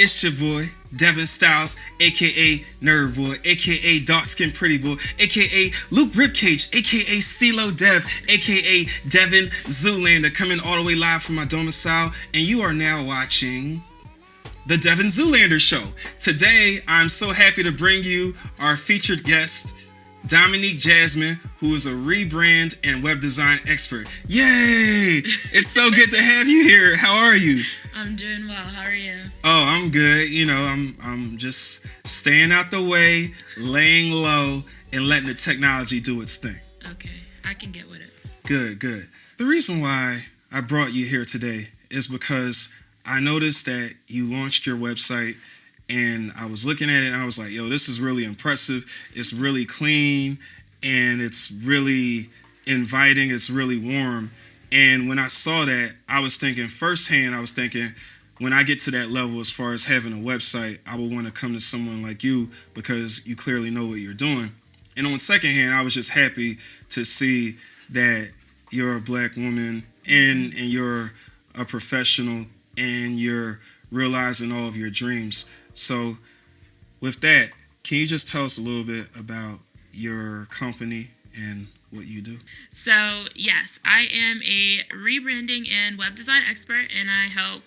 It's your boy, Devin Styles, aka Nerd Boy, aka Dark Skin Pretty Boy, aka Luke Ribcage, aka Stilo Dev, aka Devin Zoolander, coming all the way live from my domicile, and you are now watching The Devin Zoolander Show. Today, I'm so happy to bring you our featured guest, Domanique Jazmin, who is a rebrand and web design expert. Yay! It's so good to have you here. How are you? I'm doing well. How are you? Oh, I'm good. You know, I'm just staying out the way, laying low, and letting the technology do its thing. Okay, I can get with it. Good. The reason why I brought you here today is because I noticed that you launched your website, and I was looking at it and I was like, yo, this is really impressive. It's really clean and it's really inviting. It's really warm. And when I saw that, I was thinking when I get to that level as far as having a website, I would want to come to someone like you because you clearly know what you're doing. And on the second hand, I was just happy to see that you're a black woman and you're a professional and you're realizing all of your dreams. So with that, can you just tell us a little bit about your company and what you do? So, yes, I am a rebranding and web design expert, and I help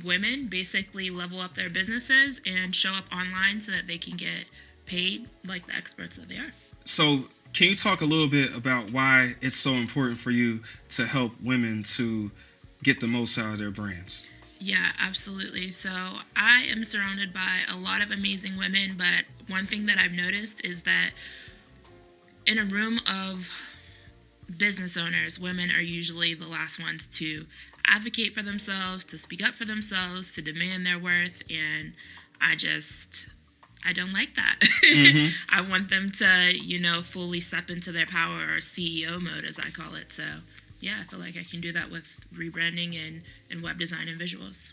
women basically level up their businesses and show up online so that they can get paid like the experts that they are. So can you talk a little bit about why it's so important for you to help women to get the most out of their brands? Yeah, absolutely. So I am surrounded by a lot of amazing women, but one thing that I've noticed is that in a room of business owners, women are usually the last ones to advocate for themselves, to speak up for themselves, to demand their worth, and I don't like that. Mm-hmm. I want them to, fully step into their power, or CEO mode, as I call it. So yeah, I feel like I can do that with rebranding and web design and visuals.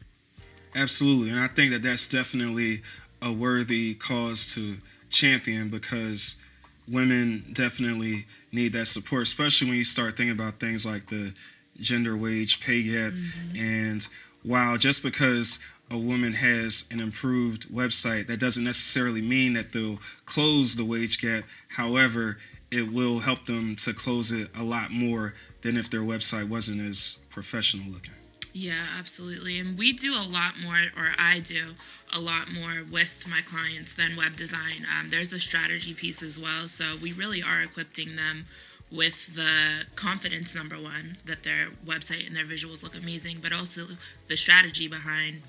Absolutely. And I think that that's definitely a worthy cause to champion because women definitely need that support, especially when you start thinking about things like the gender wage pay gap. Mm-hmm. And while just because a woman has an improved website, that doesn't necessarily mean that they'll close the wage gap. However, it will help them to close it a lot more than if their website wasn't as professional looking. Yeah, absolutely. And we do a lot more, or I do a lot more with my clients than web design. There's a strategy piece as well. So we really are equipping them with the confidence, number one, that their website and their visuals look amazing, but also the strategy behind,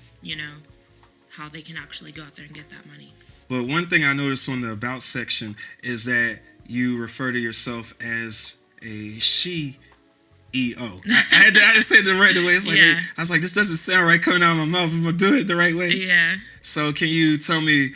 how they can actually go out there and get that money. Well, one thing I noticed on the About section is that you refer to yourself as a she EO. I had to say it the right way. It's like, yeah. I was like, this doesn't sound right coming out of my mouth. I'm going to do it the right way. Yeah. So can you tell me,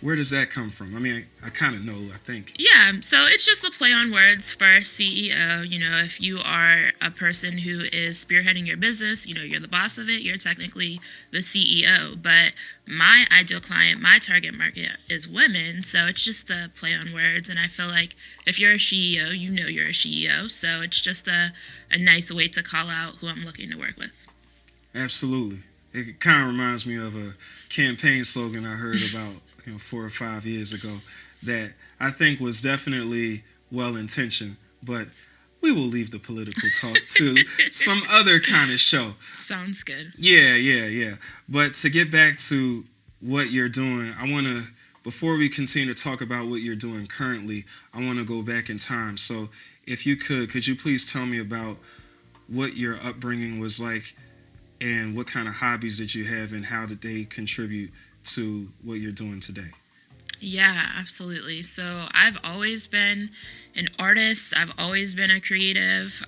where does that come from? I mean, I kind of know, I think. Yeah, so it's just a play on words for CEO. If you are a person who is spearheading your business, you're the boss of it, you're technically the CEO. But my ideal client, my target market is women, so it's just a play on words. And I feel like if you're a CEO, you're a CEO. So it's just a nice way to call out who I'm looking to work with. Absolutely. It kind of reminds me of a campaign slogan I heard about 4 or 5 years ago that I think was definitely well-intentioned, but we will leave the political talk to some other kind of show. Sounds good. Yeah. But to get back to what you're doing, I want to, before we continue to talk about what you're doing currently, I want to go back in time. So if you could you please tell me about what your upbringing was like and what kind of hobbies did you have and how did they contribute to what you're doing today? Yeah, absolutely. So I've always been an artist. I've always been a creative.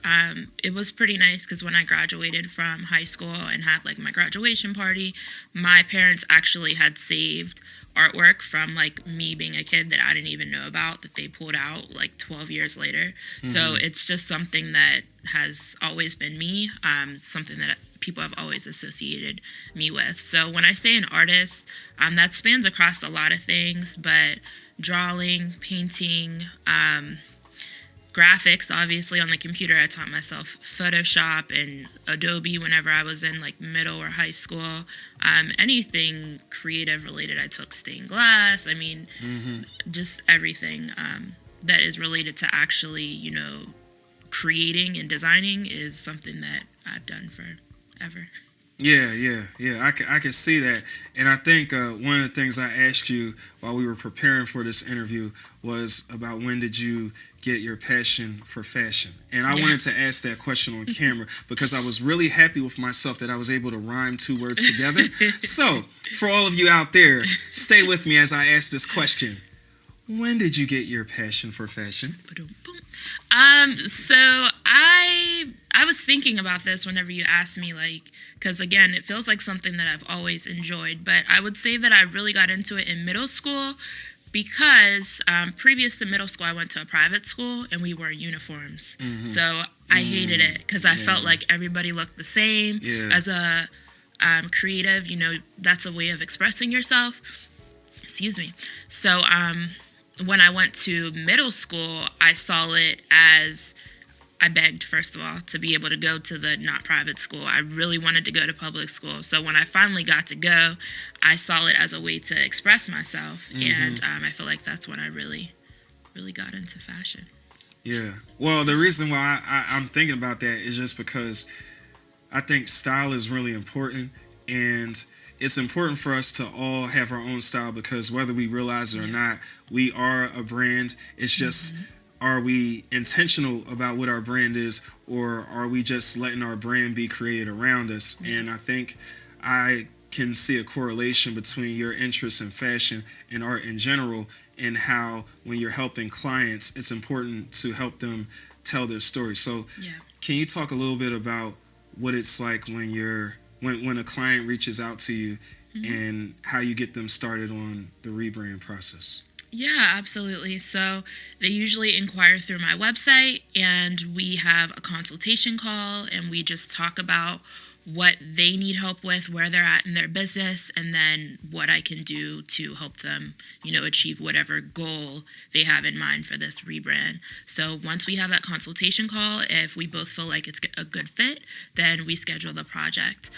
It was pretty nice because when I graduated from high school and had my graduation party, my parents actually had saved artwork from me being a kid that I didn't even know about that they pulled out 12 years later. Mm-hmm. So it's just something that has always been me, something that people have always associated me with. So when I say an artist, that spans across a lot of things, but drawing, painting, graphics, obviously, on the computer. I taught myself Photoshop and Adobe whenever I was in like middle or high school. Anything creative related, I took stained glass. I mean, just everything that is related to actually, creating and designing is something that I've done forever. Yeah. I can see that. And I think one of the things I asked you while we were preparing for this interview was about when did you get your passion for fashion? And I wanted to ask that question on camera because I was really happy with myself that I was able to rhyme two words together. So, for all of you out there, stay with me as I ask this question. When did you get your passion for fashion? So I was thinking about this whenever you asked me, like, because again, it feels like something that I've always enjoyed, but I would say that I really got into it in middle school because previous to middle school, I went to a private school and we wore uniforms. So I hated it because I felt like everybody looked the same. As a creative, that's a way of expressing yourself. Excuse me. So when I went to middle school, I saw it as, I begged, first of all, to be able to go to the not private school. I really wanted to go to public school. So when I finally got to go, I saw it as a way to express myself. And I feel like that's when I really, really got into fashion. Yeah. Well, the reason why I'm thinking about that is just because I think style is really important. And it's important for us to all have our own style because whether we realize it or not, we are a brand. It's just, are we intentional about what our brand is, or are we just letting our brand be created around us? And I think I can see a correlation between your interest in fashion and art in general, and how when you're helping clients, it's important to help them tell their story. So can you talk a little bit about what it's like when a client reaches out to you and how you get them started on the rebrand process? Yeah, absolutely. So they usually inquire through my website and we have a consultation call and we just talk about what they need help with, where they're at in their business, and then what I can do to help them, achieve whatever goal they have in mind for this rebrand. So once we have that consultation call, if we both feel like it's a good fit, then we schedule the project.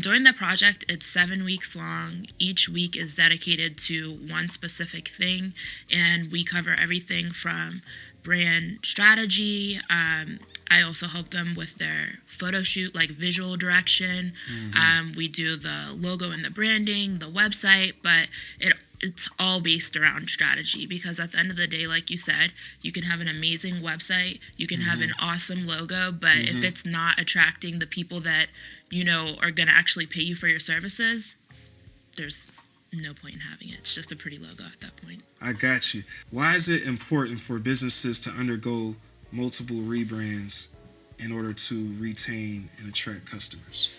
During the project, it's 7 weeks long. Each week is dedicated to one specific thing, and we cover everything from brand strategy. I also help them with their photo shoot, like visual direction. We do the logo and the branding, the website, but it's all based around strategy because at the end of the day, like you said, you can have an amazing website, you can have an awesome logo, but if it's not attracting the people that, are going to actually pay you for your services, there's no point in having it. It's just a pretty logo at that point. I got you. Why is it important for businesses to undergo multiple rebrands in order to retain and attract customers?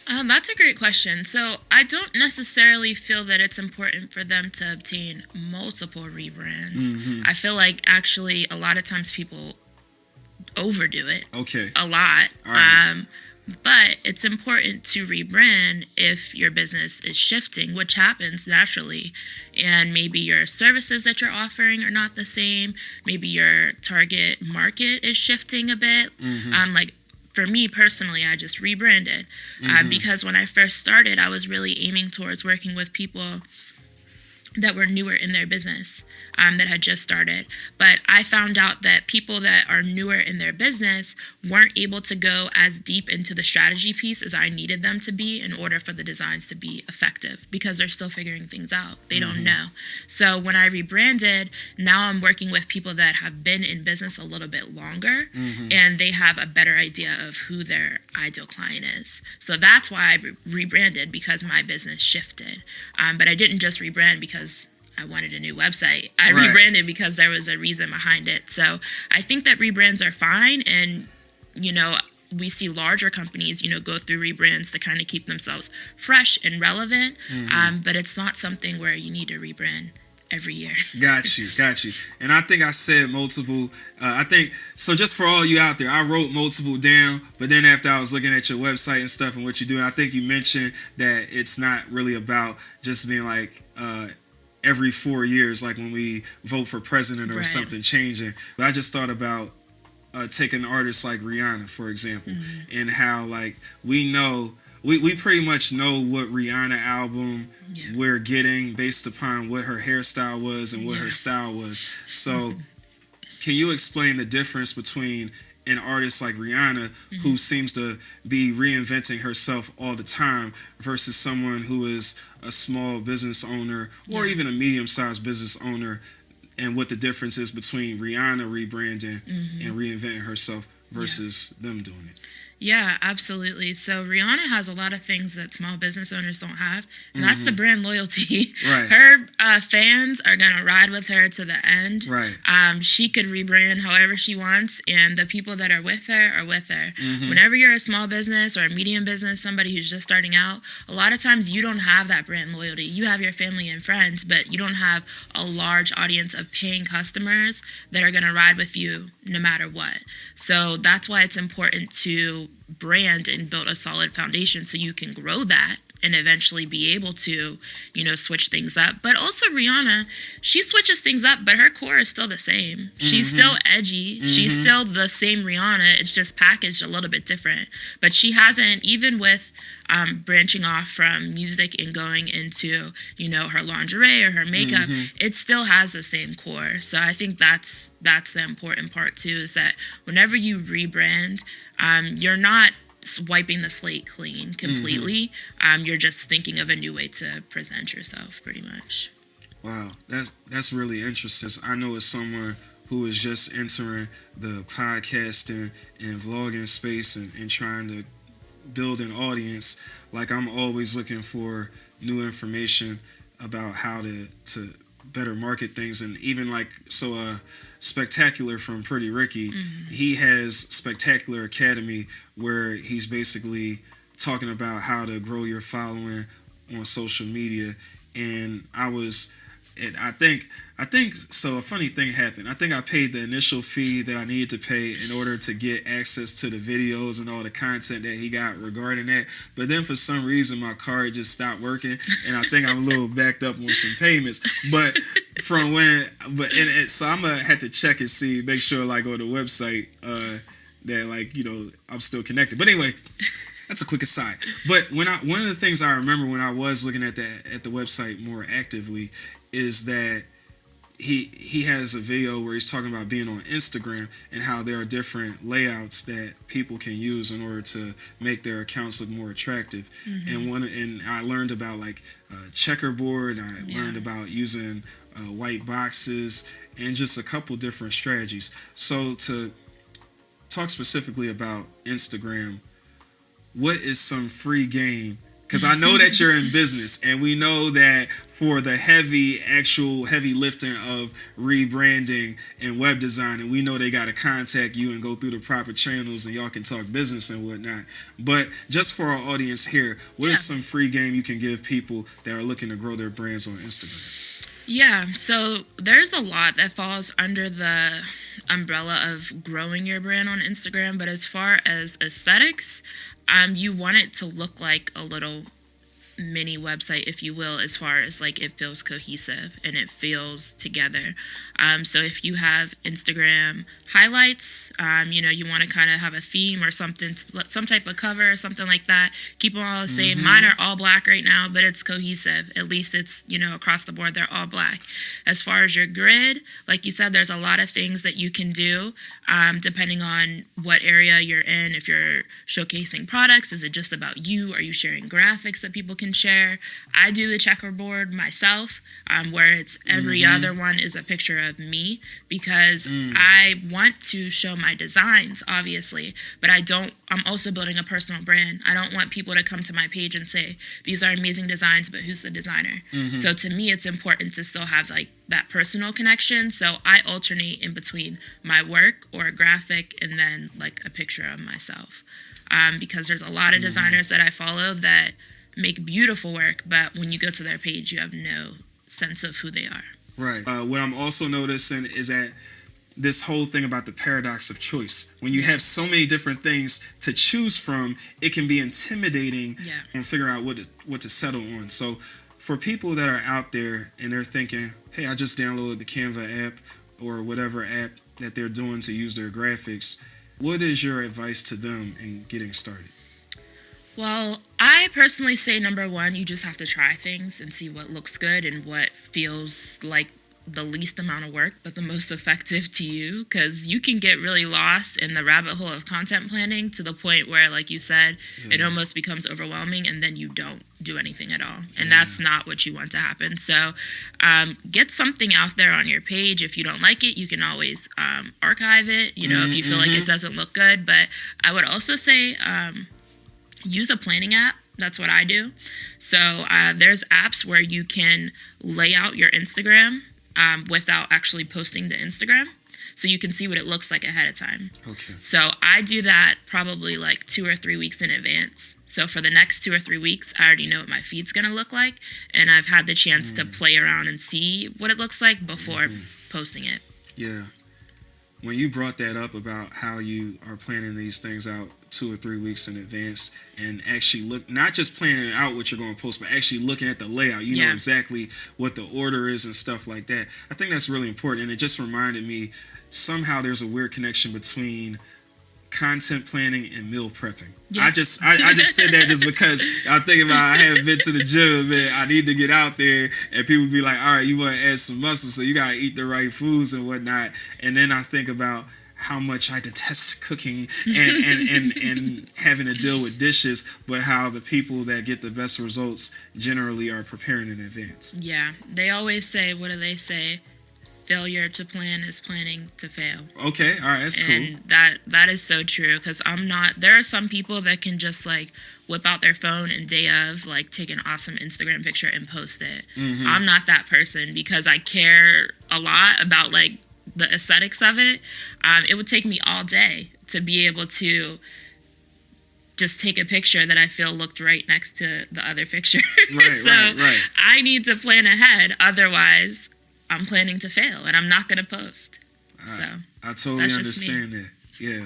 That's a great question. So I don't necessarily feel that it's important for them to obtain multiple rebrands. I feel like actually a lot of times people overdo it. A lot. All right. But it's important to rebrand if your business is shifting, which happens naturally. And maybe your services that you're offering are not the same. Maybe your target market is shifting a bit. Like for me personally, I just rebranded because when I first started, I was really aiming towards working with people that were newer in their business, that had just started. But I found out that people that are newer in their business weren't able to go as deep into the strategy piece as I needed them to be in order for the designs to be effective because they're still figuring things out. They don't know. So when I rebranded, now I'm working with people that have been in business a little bit longer and they have a better idea of who their ideal client is. So that's why I rebranded, because my business shifted. But I didn't just rebrand because I wanted a new website. I rebranded because there was a reason behind it. So I think that rebrands are fine. And, we see larger companies, go through rebrands to kind of keep themselves fresh and relevant. But it's not something where you need to rebrand every year. Got you. And I think I said multiple. So just for all you out there, I wrote multiple down, but then after I was looking at your website and stuff and what you do, I think you mentioned that it's not really about just being like, every 4 years, like when we vote for president or something changing. But I just thought about taking artists like Rihanna, for example, and how like we know. We pretty much know what Rihanna album we're getting based upon what her hairstyle was and what her style was. So can you explain the difference between an artist like Rihanna, who seems to be reinventing herself all the time, versus someone who is a small business owner or even a medium-sized business owner, and what the difference is between Rihanna rebranding and reinventing herself versus them doing it? Yeah, absolutely. So Rihanna has a lot of things that small business owners don't have, and that's the brand loyalty. Right. Her fans are going to ride with her to the end. Right. She could rebrand however she wants, and the people that are with her are with her. Whenever you're a small business or a medium business, somebody who's just starting out, a lot of times you don't have that brand loyalty. You have your family and friends, but you don't have a large audience of paying customers that are going to ride with you no matter what. So that's why it's important to brand and build a solid foundation so you can grow that and eventually be able to, switch things up. But also Rihanna, she switches things up, but her core is still the same. She's still edgy. She's still the same Rihanna. It's just packaged a little bit different. But she hasn't, even with branching off from music and going into, her lingerie or her makeup, it still has the same core. So I think that's the important part too, is that whenever you rebrand, you're not wiping the slate clean completely. You're just thinking of a new way to present yourself, pretty much. Wow, that's really interesting. I know as someone who is just entering the podcasting and vlogging space and trying to build an audience, like I'm always looking for new information about how to better market things. And even like Spectacular from Pretty Ricky, he has Spectacular Academy, where he's basically talking about how to grow your following on social media. And I think so a funny thing happened. I think I paid the initial fee that I needed to pay in order to get access to the videos and all the content that he got regarding that. But then for some reason my card just stopped working, and I think I'm a little backed up on some payments. But so I'm gonna have to check and see, make sure like on the website that I'm still connected. But anyway, that's a quick aside. But one of the things I remember when I was looking at the website more actively is that he has a video where he's talking about being on Instagram and how there are different layouts that people can use in order to make their accounts look more attractive. And I learned about like checkerboard. I learned about using white boxes and just a couple different strategies. So to talk specifically about Instagram, what is some free game? Because I know that you're in business, and we know that for the heavy lifting of rebranding and web design, and we know they got to contact you and go through the proper channels, and y'all can talk business and whatnot. But just for our audience here, what is some free game you can give people that are looking to grow their brands on Instagram? Yeah, so there's a lot that falls under the umbrella of growing your brand on Instagram, but as far as aesthetics, you want it to look like a little mini website, if you will, as far as like it feels cohesive and it feels together. So if you have Instagram highlights, you want to kind of have a theme or something, some type of cover or something like that. Keep them all the same. Mine are all black right now, but it's cohesive. At least it's, across the board, they're all black. As far as your grid, like you said, there's a lot of things that you can do depending on what area you're in. If you're showcasing products, is it just about you? Are you sharing graphics that people can share? I do the checkerboard myself, where it's every other one is a picture of me, because I want to show my designs, obviously, but I'm also building a personal brand. I don't want people to come to my page and say, these are amazing designs, but who's the designer? So to me, it's important to still have like that personal connection. So I alternate in between my work or a graphic and then like a picture of myself. Because there's a lot of designers that I follow that make beautiful work, but when you go to their page, you have no sense of who they are. Right. What I'm also noticing is that this whole thing about the paradox of choice. When you have so many different things to choose from, it can be intimidating on figuring out what to settle on. So, For people that are out there and they're thinking, hey, I just downloaded the Canva app or whatever app that they're doing to use their graphics, what is your advice to them in getting started? Well, I personally say number one, you just have to try things and see what looks good and what feels like the least amount of work but the most effective to you, because you can get really lost in the rabbit hole of content planning to the point where, like you said, it almost becomes overwhelming and then you don't do anything at all, and that's not what you want to happen. So get something out there on your page. If you don't like it, you can always archive it, if you feel like it doesn't look good. But I would also say use a planning app. That's what I do. So there's apps where you can lay out your Instagram without actually posting to Instagram. So you can see what it looks like ahead of time. Okay. So I do that probably like 2 or 3 weeks in advance. So for the next 2 or 3 weeks, I already know what my feed's going to look like. And I've had the chance to play around and see what it looks like before posting it. Yeah. When you brought that up about how you are planning these things out 2 or 3 weeks in advance and actually look, not just planning out what you're going to post, but actually looking at the layout, you know exactly what the order is and stuff like that. I think that's really important. And it just reminded me, somehow there's a weird connection between content planning and meal prepping. Yeah. I just said that just because I think about, I haven't been to the gym, man. I need to get out there, and people be like, all right, you want to add some muscle, so you got to eat the right foods and whatnot. And then I think about how much I detest cooking and having to deal with dishes, but how the people that get the best results generally are preparing in advance. Yeah. They always say, what do they say? Failure to plan is planning to fail. Okay, all right, that's cool. And that is so true, because there are some people that can just like whip out their phone and day of like take an awesome Instagram picture and post it. I'm not that person, because I care a lot about like the aesthetics of it. It would take me all day to be able to just take a picture that I feel looked right next to the other picture. Right. I need to plan ahead, otherwise I'm planning to fail and I'm not going to post. I totally understand that. Yeah.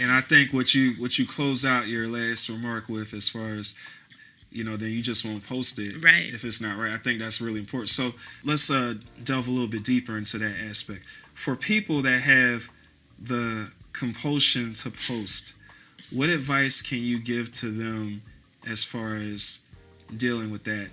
And I think what you close out your last remark with, as far as, then you just won't post it if it's not right. I think that's really important. So let's delve a little bit deeper into that aspect. For people that have the compulsion to post, what advice can you give to them as far as dealing with that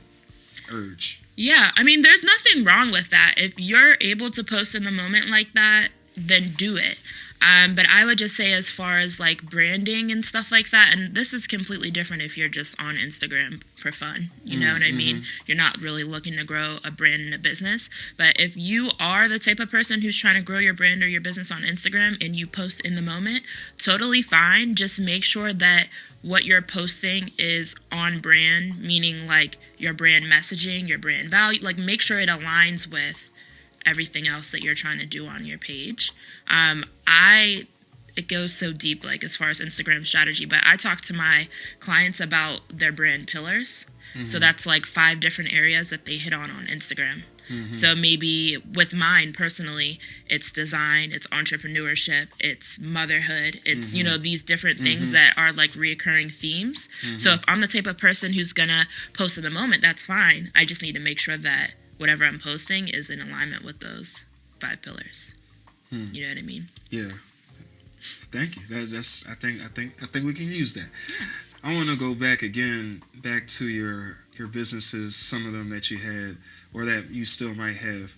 urge? Yeah, I mean, there's nothing wrong with that. If you're able to post in the moment like that, then do it. But I would just say, as far as like branding and stuff like that, and this is completely different if you're just on Instagram for fun, you know what I mean? You're not really looking to grow a brand and a business. But if you are the type of person who's trying to grow your brand or your business on Instagram and you post in the moment, totally fine. Just make sure that what you're posting is on brand, meaning like your brand messaging, your brand value, like make sure it aligns with everything else that you're trying to do on your page. It goes so deep, like as far as Instagram strategy, but I talk to my clients about their brand pillars. So that's like 5 different areas that they hit on Instagram. So maybe with mine personally, it's design, it's entrepreneurship, it's motherhood, it's, these different things that are like reoccurring themes. So if I'm the type of person who's gonna post in the moment, that's fine. I just need to make sure that whatever I'm posting is in alignment with those 5 pillars. You know what I mean? Yeah. Thank you. That's I think we can use that. I want to go back to your businesses, some of them that you had or that you still might have,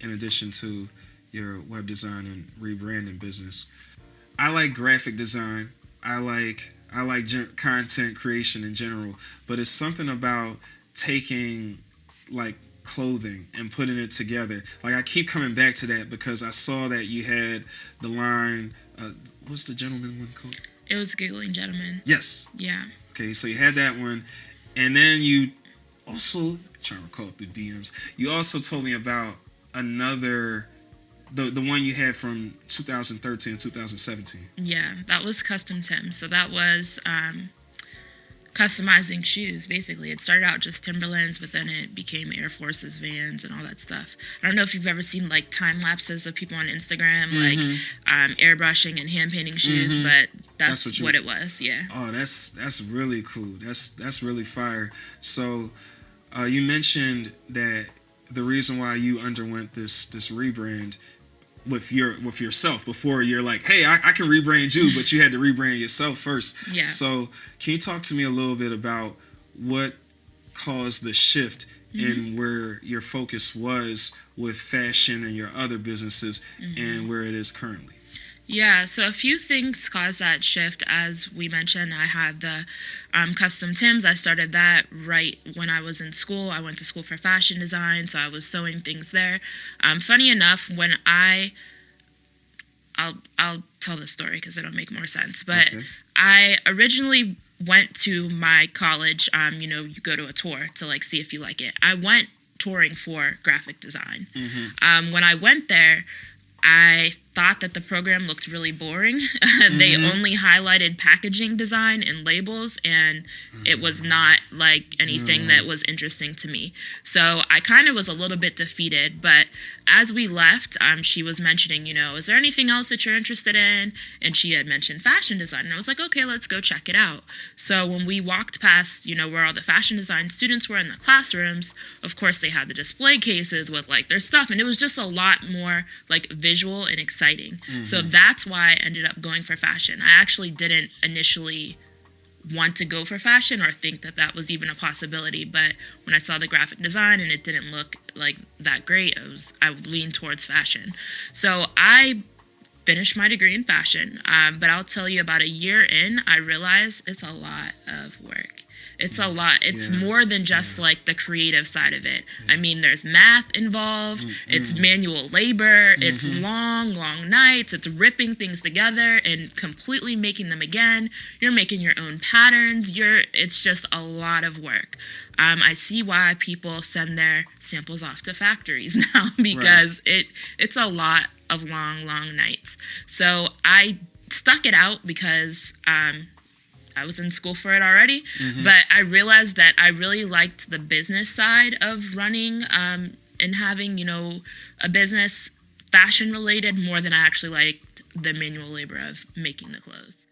in addition to your web design and rebranding business. I like graphic design. I like content creation in general, but it's something about taking like clothing and putting it together. Like I keep coming back to that because I saw that you had the line, what's the gentleman one called? It was Giggling Gentleman. Yes. Yeah. Okay, so you had that one, and then you also, trying to recall through DMs, you also told me about another, the one you had from 2013 and 2017. Yeah, that was Custom Tim. So that was customizing shoes, basically. It started out just Timberlands, but then it became Air Forces, Vans, and all that stuff. I don't know if you've ever seen like time lapses of people on Instagram, like airbrushing and hand painting shoes, but that's what it was. Yeah. Oh, that's really cool. That's really fire. So You mentioned that the reason why you underwent this rebrand with yourself before you're like, hey, I can rebrand you, but you had to rebrand yourself first. Yeah. So can you talk to me a little bit about what caused the shift in where your focus was with fashion and your other businesses and where it is currently? Yeah, so a few things caused that shift. As we mentioned, I had the custom Tims. I started that right when I was in school. I went to school for fashion design, so I was sewing things there. Funny enough, when I'll tell the story because it'll make more sense. But Okay. I originally went to my college. You go to a tour to like see if you like it. I went touring for graphic design. When I went there, I thought that the program looked really boring. They only highlighted packaging design and labels, and it was not like anything that was interesting to me. So I kind of was a little bit defeated, but as we left, she was mentioning, is there anything else that you're interested in? And she had mentioned fashion design, and I was like, okay, let's go check it out. So when we walked past, where all the fashion design students were in the classrooms, of course they had the display cases with like their stuff, and it was just a lot more like visual and exciting. So that's why I ended up going for fashion. I actually didn't initially want to go for fashion or think that that was even a possibility, but when I saw the graphic design and it didn't look like that great, I leaned towards fashion. So I finished my degree in fashion, but I'll tell you, about a year in, I realized it's a lot of work. It's a lot. It's more than just like the creative side of it. I mean, there's math involved. It's manual labor. It's long nights. It's ripping things together and completely making them again. You're making your own patterns. It's just a lot of work. I see why people send their samples off to factories now because it's a lot of long nights. So I stuck it out because I was in school for it already, but I realized that I really liked the business side of running and having, a business fashion related more than I actually liked the manual labor of making the clothes.